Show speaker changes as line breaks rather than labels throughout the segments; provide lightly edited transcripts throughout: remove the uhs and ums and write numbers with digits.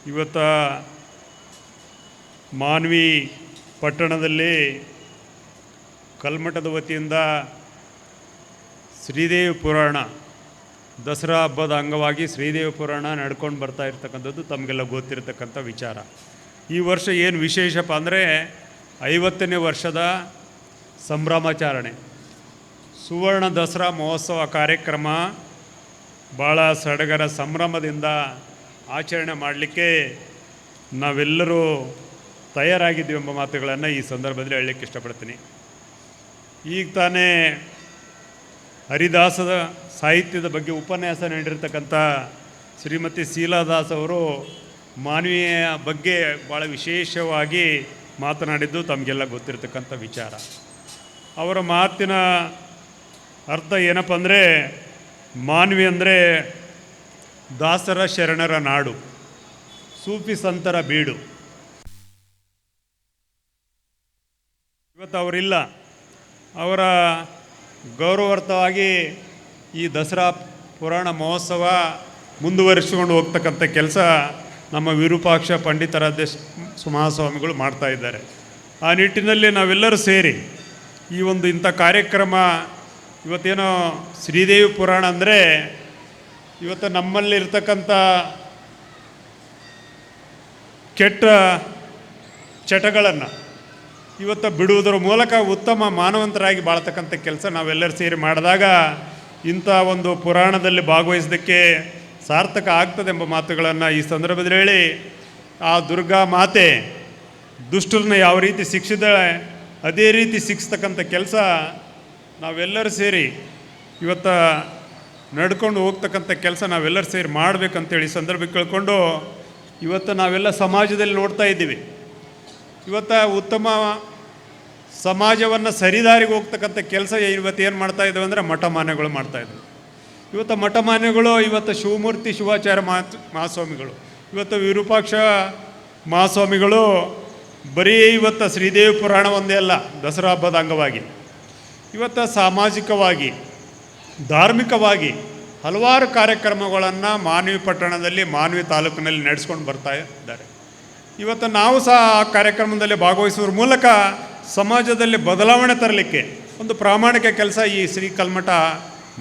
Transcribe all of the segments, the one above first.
ಇವತ್ತು ಮಾನ್ವಿ ಪಟ್ಟಣದಲ್ಲಿ ಕಲ್ಮಠದ ವತಿಯಿಂದ ಶ್ರೀದೇವಿ ಪುರಾಣ ದಸರಾ ಹಬ್ಬದ ಅಂಗವಾಗಿ ಶ್ರೀದೇವಿ ಪುರಾಣ ನಡ್ಕೊಂಡು ಬರ್ತಾ ಇರ್ತಕ್ಕಂಥದ್ದು ತಮಗೆಲ್ಲ ಗೊತ್ತಿರತಕ್ಕಂಥ ವಿಚಾರ. ಈ ವರ್ಷ ಏನು ವಿಶೇಷಪ್ಪ ಅಂದರೆ 50ನೇ ವರ್ಷದ ಸಂಭ್ರಮಾಚರಣೆ ಸುವರ್ಣ ದಸರಾ ಮಹೋತ್ಸವ ಕಾರ್ಯಕ್ರಮ ಭಾಳ ಸಡಗರ ಸಂಭ್ರಮದಿಂದ ಆಚರಣೆ ಮಾಡಲಿಕ್ಕೆ ನಾವೆಲ್ಲರೂ ತಯಾರಾಗಿದ್ದೀವಿ ಎಂಬ ಮಾತುಗಳನ್ನು ಈ ಸಂದರ್ಭದಲ್ಲಿ ಹೇಳಲಿಕ್ಕೆ ಇಷ್ಟಪಡ್ತೀನಿ. ಈಗ ತಾನೇ ಹರಿದಾಸದ ಸಾಹಿತ್ಯದ ಬಗ್ಗೆ ಉಪನ್ಯಾಸ ನೀಡಿರ್ತಕ್ಕಂಥ ಶ್ರೀಮತಿ ಶೀಲಾದಾಸ್ ಅವರು ಮಾನವೀಯ ಬಗ್ಗೆ ಭಾಳ ವಿಶೇಷವಾಗಿ ಮಾತನಾಡಿದ್ದು ತಮಗೆಲ್ಲ ಗೊತ್ತಿರತಕ್ಕಂಥ ವಿಚಾರ. ಅವರ ಮಾತಿನ ಅರ್ಥ ಏನಪ್ಪ ಅಂದರೆ, ಮಾನವಿ ಅಂದರೆ ದಾಸರ ಶರಣರ ನಾಡು, ಸೂಫಿ ಸಂತರ ಬೀಡು. ಇವತ್ತು ಅವರಿಲ್ಲ, ಅವರ ಗೌರವಾರ್ಥವಾಗಿ ಈ ದಸರಾ ಪುರಾಣ ಮಹೋತ್ಸವ ಮುಂದುವರಿಸಿಕೊಂಡು ಹೋಗ್ತಕ್ಕಂಥ ಕೆಲಸ ನಮ್ಮ ವಿರೂಪಾಕ್ಷ ಪಂಡಿತಾರಾಧ್ಯ ಮಹಾಸ್ವಾಮಿಗಳು ಮಾಡ್ತಾ ಇದ್ದಾರೆ. ಆ ನಿಟ್ಟಿನಲ್ಲಿ ನಾವೆಲ್ಲರೂ ಸೇರಿ ಈ ಒಂದು ಇಂಥ ಕಾರ್ಯಕ್ರಮ ಇವತ್ತೇನೋ ಶ್ರೀದೇವಿ ಪುರಾಣ ಅಂದರೆ ಇವತ್ತು ನಮ್ಮಲ್ಲಿರ್ತಕ್ಕಂಥ ಕೆಟ್ಟ ಚಟಗಳನ್ನು ಇವತ್ತು ಬಿಡುವುದರ ಮೂಲಕ ಉತ್ತಮ ಮಾನವಂತರಾಗಿ ಬಾಳ್ತಕ್ಕಂಥ ಕೆಲಸ ನಾವೆಲ್ಲರೂ ಸೇರಿ ಮಾಡಿದಾಗ ಇಂಥ ಒಂದು ಪುರಾಣದಲ್ಲಿ ಭಾಗವಹಿಸೋದಕ್ಕೆ ಸಾರ್ಥಕ ಆಗ್ತದೆ ಎಂಬ ಮಾತುಗಳನ್ನು ಈ ಸಂದರ್ಭದಲ್ಲಿ ಹೇಳಿ, ಆ ದುರ್ಗಾ ಮಾತೆ ದುಷ್ಟರನ್ನ ಯಾವ ರೀತಿ ಶಿಕ್ಷಿದ್ದಾಳೆ ಅದೇ ರೀತಿ ಶಿಕ್ಷತಕ್ಕಂಥ ಕೆಲಸ ನಾವೆಲ್ಲರೂ ಸೇರಿ ಇವತ್ತು ನಡ್ಕೊಂಡು ಹೋಗ್ತಕ್ಕಂಥ ಕೆಲಸ ನಾವೆಲ್ಲರೂ ಸೇರಿ ಮಾಡಬೇಕಂತೇಳಿ ಸಂದರ್ಭ ಕೇಳಿಕೊಂಡು ಇವತ್ತು ನಾವೆಲ್ಲ ಸಮಾಜದಲ್ಲಿ ನೋಡ್ತಾ ಇದ್ದೀವಿ. ಇವತ್ತು ಉತ್ತಮ ಸಮಾಜವನ್ನು ಸರಿದಾರಿಗೆ ಹೋಗ್ತಕ್ಕಂಥ ಕೆಲಸ ಇವತ್ತು ಏನು ಮಾಡ್ತಾಯಿದ್ದೇವೆ ಅಂದರೆ ಮಠಮಾನ್ಯಗಳು ಮಾಡ್ತಾಯಿದ್ವಿ. ಇವತ್ತು ಮಠಮಾನ್ಯಗಳು ಇವತ್ತು ಶಿವಮೂರ್ತಿ ಶಿವಾಚಾರ್ಯ ಮಹಾಸ್ವಾಮಿಗಳು, ಇವತ್ತು ವಿರೂಪಾಕ್ಷ ಮಹಾಸ್ವಾಮಿಗಳು ಬರೀ ಇವತ್ತು ಶ್ರೀದೇವಿ ಪುರಾಣ ಒಂದೇ ಅಲ್ಲ, ದಸರಾ ಹಬ್ಬದ ಅಂಗವಾಗಿ ಇವತ್ತು ಸಾಮಾಜಿಕವಾಗಿ ಧಾರ್ಮಿಕವಾಗಿ ಹಲವಾರು ಕಾರ್ಯಕ್ರಮಗಳನ್ನು ಮಾನ್ವಿ ಪಟ್ಟಣದಲ್ಲಿ ಮಾನ್ವಿ ತಾಲೂಕಿನಲ್ಲಿ ನಡೆಸ್ಕೊಂಡು ಬರ್ತಾ ಇದ್ದಾರೆ. ಇವತ್ತು ನಾವು ಸಹ ಆ ಕಾರ್ಯಕ್ರಮದಲ್ಲಿ ಭಾಗವಹಿಸುವ ಮೂಲಕ ಸಮಾಜದಲ್ಲಿ ಬದಲಾವಣೆ ತರಲಿಕ್ಕೆ ಒಂದು ಪ್ರಾಮಾಣಿಕ ಕೆಲಸ ಈ ಶ್ರೀ ಕಲ್ಮಠ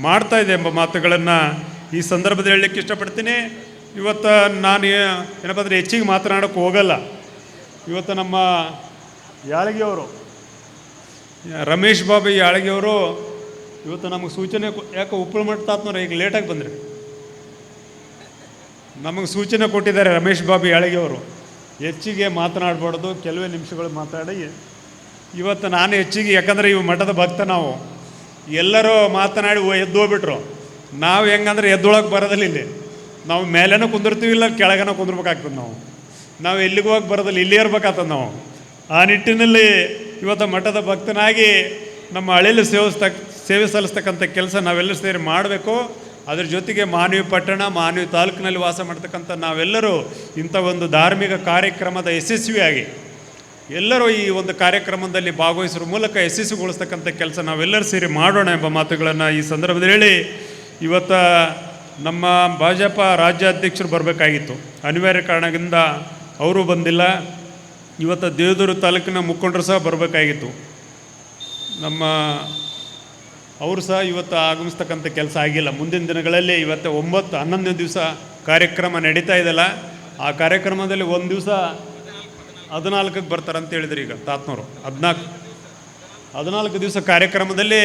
ಮಾಡ್ತಾ ಇದೆ ಎಂಬ ಮಾತುಗಳನ್ನು ಈ ಸಂದರ್ಭದಲ್ಲಿ ಹೇಳಲಿಕ್ಕೆ ಇಷ್ಟಪಡ್ತೀನಿ. ಇವತ್ತು ನಾನು ಏನಪ್ಪ ಅಂದರೆ ಹೆಚ್ಚಿಗೆ ಮಾತನಾಡೋಕ್ಕೆ ಹೋಗಲ್ಲ. ಇವತ್ತು ನಮ್ಮ ಯಾಳಗಿಯವರು ರಮೇಶ್ ಬಾಬು ಯಾಳಗಿಯವರು ಇವತ್ತು ನಮಗೆ ಸೂಚನೆ ಯಾಕೆ ಉಪ್ಪಳ ಮಠ ತಾತ್ನವ್ರು ಈಗ ಲೇಟಾಗಿ ಬಂದರೆ ನಮಗೆ ಸೂಚನೆ ಕೊಟ್ಟಿದ್ದಾರೆ. ರಮೇಶ್ ಬಾಬು ಯಾಳಗಿಯವರು ಹೆಚ್ಚಿಗೆ ಮಾತನಾಡಬಾರ್ದು, ಕೆಲವೇ ನಿಮಿಷಗಳು ಮಾತಾಡಿ. ಇವತ್ತು ನಾನು ಹೆಚ್ಚಿಗೆ, ಯಾಕಂದರೆ ಇವು ಮಠದ ಭಕ್ತ, ನಾವು ಎಲ್ಲರೂ ಮಾತನಾಡಿ ಎದ್ದೋಗ್ಬಿಟ್ರು. ನಾವು ಹೆಂಗಂದ್ರೆ ಎದ್ದೊಳಗೆ ಬರೋದಿಲ್ಲ, ಇಲ್ಲಿ ನಾವು ಮೇಲೇನೂ ಕುಂದಿರ್ತೀವಿ, ಇಲ್ಲ ಕೆಳಗನ ಕುಂದಿರ್ಬೇಕಾಗ್ತದೆ. ನಾವು ಎಲ್ಲಿಗೆ ಹೋಗಿ ಬರೋದಿಲ್ಲ, ಇಲ್ಲೇ ಇರ್ಬೇಕಾಗ್ತದೆ ನಾವು. ಆ ನಿಟ್ಟಿನಲ್ಲಿ ಇವತ್ತು ಮಠದ ಭಕ್ತನಾಗಿ ನಮ್ಮ ಹಳ್ಳಿಯಲ್ಲಿ ಸೇವೆ ಸಲ್ಲಿಸ್ತಕ್ಕಂಥ ಕೆಲಸ ನಾವೆಲ್ಲರೂ ಸೇರಿ ಮಾಡಬೇಕು. ಅದ್ರ ಜೊತೆಗೆ ಮಾನ್ವಿ ಪಟ್ಟಣ ಮಾನ್ವಿ ತಾಲೂಕಿನಲ್ಲಿ ವಾಸ ಮಾಡ್ತಕ್ಕಂಥ ನಾವೆಲ್ಲರೂ ಇಂಥ ಒಂದು ಧಾರ್ಮಿಕ ಕಾರ್ಯಕ್ರಮದ ಯಶಸ್ವಿಯಾಗಿ ಎಲ್ಲರೂ ಈ ಒಂದು ಕಾರ್ಯಕ್ರಮದಲ್ಲಿ ಭಾಗವಹಿಸುವ ಮೂಲಕ ಯಶಸ್ವಿಗೊಳಿಸ್ತಕ್ಕಂಥ ಕೆಲಸ ನಾವೆಲ್ಲರೂ ಸೇರಿ ಮಾಡೋಣ ಎಂಬ ಮಾತುಗಳನ್ನು ಈ ಸಂದರ್ಭದಲ್ಲಿ ಹೇಳಿ, ಇವತ್ತು ನಮ್ಮ ಭಾಜಪ ರಾಜ್ಯಾಧ್ಯಕ್ಷರು ಬರಬೇಕಾಗಿತ್ತು, ಅನಿವಾರ್ಯ ಕಾರಣದಿಂದ ಅವರು ಬಂದಿಲ್ಲ. ಇವತ್ತು ದೇವದುರ್ಗ ತಾಲೂಕಿನ ಮುಖಂಡರು ಸಹ ಬರಬೇಕಾಗಿತ್ತು, ನಮ್ಮ ಅವರು ಸಹ ಇವತ್ತು ಆಗಮಿಸ್ತಕ್ಕಂಥ ಕೆಲಸ ಆಗಿಲ್ಲ. ಮುಂದಿನ ದಿನಗಳಲ್ಲಿ ಇವತ್ತು 9-11 ದಿವಸ ಕಾರ್ಯಕ್ರಮ ನಡೀತಾ ಇದೆಯಲ್ಲ, ಆ ಕಾರ್ಯಕ್ರಮದಲ್ಲಿ ಒಂದು ದಿವಸ 14ಕ್ಕೆ ಬರ್ತಾರಂತ ಹೇಳಿದ್ರು. ಈಗ ತಾತ್ನವರು 14 ದಿವಸ ಕಾರ್ಯಕ್ರಮದಲ್ಲಿ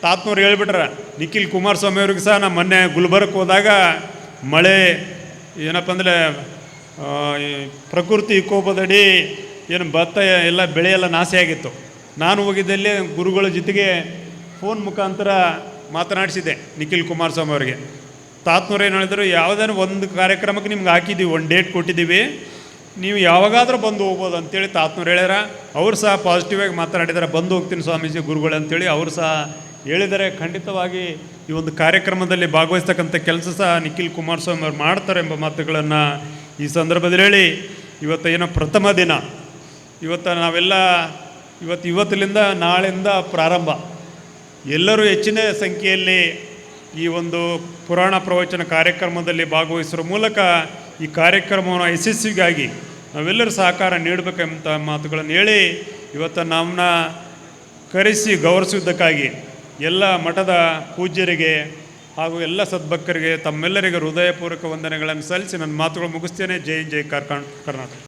ತಾತ್ನವ್ರು ಹೇಳ್ಬಿಟ್ರ. ನಿಖಿಲ್ ಕುಮಾರಸ್ವಾಮಿ ಅವ್ರಿಗೆ ಸಹ ನಾನು ಮೊನ್ನೆ ಗುಲ್ಬರ್ಗಕ್ಕೆ ಹೋದಾಗ ಮಳೆ ಏನಪ್ಪ ಅಂದರೆ ಪ್ರಕೃತಿ ವಿಕೋಪದಡಿ ಏನು ಭತ್ತ ಎಲ್ಲ ಬೆಳೆ ಎಲ್ಲ ನಾಶಿಯಾಗಿತ್ತು. ನಾನು ಹೋಗಿದ್ದಲ್ಲಿ ಗುರುಗಳ ಜೊತೆಗೆ ಫೋನ್ ಮುಖಾಂತರ ಮಾತನಾಡಿಸಿದ್ದೆ ನಿಖಿಲ್ ಕುಮಾರಸ್ವಾಮಿ ಅವರಿಗೆ. ತಾತ್ನವ್ರು ಏನು ಹೇಳಿದ್ರು, ಯಾವುದಾದ್ರು ಒಂದು ಕಾರ್ಯಕ್ರಮಕ್ಕೆ ನಿಮ್ಗೆ ಹಾಕಿದ್ದೀವಿ, ಒಂದು ಡೇಟ್ ಕೊಟ್ಟಿದ್ದೀವಿ, ನೀವು ಯಾವಾಗಾದರೂ ಬಂದು ಹೋಗ್ಬೋದು ಅಂತೇಳಿ ತಾತ್ನವ್ರು ಹೇಳ್ಯಾರ. ಅವರು ಸಹ ಪಾಸಿಟಿವ್ ಆಗಿ ಮಾತನಾಡಿದ್ದಾರೆ, ಬಂದು ಹೋಗ್ತೀನಿ ಸ್ವಾಮೀಜಿ ಗುರುಗಳು ಅಂತೇಳಿ ಅವರು ಸಹ ಹೇಳಿದ್ದಾರೆ. ಖಂಡಿತವಾಗಿ ಈ ಒಂದು ಕಾರ್ಯಕ್ರಮದಲ್ಲಿ ಭಾಗವಹಿಸ್ತಕ್ಕಂಥ ಕೆಲಸ ಸಹ ನಿಖಿಲ್ ಕುಮಾರಸ್ವಾಮಿ ಅವರು ಮಾಡ್ತಾರೆ ಎಂಬ ಮಾತುಗಳನ್ನು ಈ ಸಂದರ್ಭದಲ್ಲಿ ಹೇಳಿ, ಇವತ್ತು ಏನೋ ಪ್ರಥಮ ದಿನ, ಇವತ್ತು ನಾವೆಲ್ಲ ಇವತ್ತಿನಿಂದ ನಾಳೆಯಿಂದ ಪ್ರಾರಂಭ, ಎಲ್ಲರೂ ಹೆಚ್ಚಿನ ಸಂಖ್ಯೆಯಲ್ಲಿ ಈ ಒಂದು ಪುರಾಣ ಪ್ರವಚನ ಕಾರ್ಯಕ್ರಮದಲ್ಲಿ ಭಾಗವಹಿಸುವ ಮೂಲಕ ಈ ಕಾರ್ಯಕ್ರಮವನ್ನು ಯಶಸ್ವಿಗಾಗಿ ನಾವೆಲ್ಲರೂ ಸಹಕಾರ ನೀಡಬೇಕೆಂಬ ಮಾತುಗಳನ್ನು ಹೇಳಿ ಇವತ್ತು ನಮ್ಮನ್ನ ಕರೆಸಿ ಗೌರವಿಸುವುದಕ್ಕಾಗಿ ಎಲ್ಲ ಮಠದ ಪೂಜ್ಯರಿಗೆ ಹಾಗೂ ಎಲ್ಲ ಸದ್ಭಕ್ತರಿಗೆ ತಮ್ಮೆಲ್ಲರಿಗೆ ಹೃದಯಪೂರ್ವಕ ವಂದನೆಗಳನ್ನು ಸಲ್ಲಿಸಿ ನನ್ನ ಮಾತುಗಳು ಮುಗಿಸ್ತೇನೆ. ಜೈ ಜೈ ಕರ್ನಾಟಕ.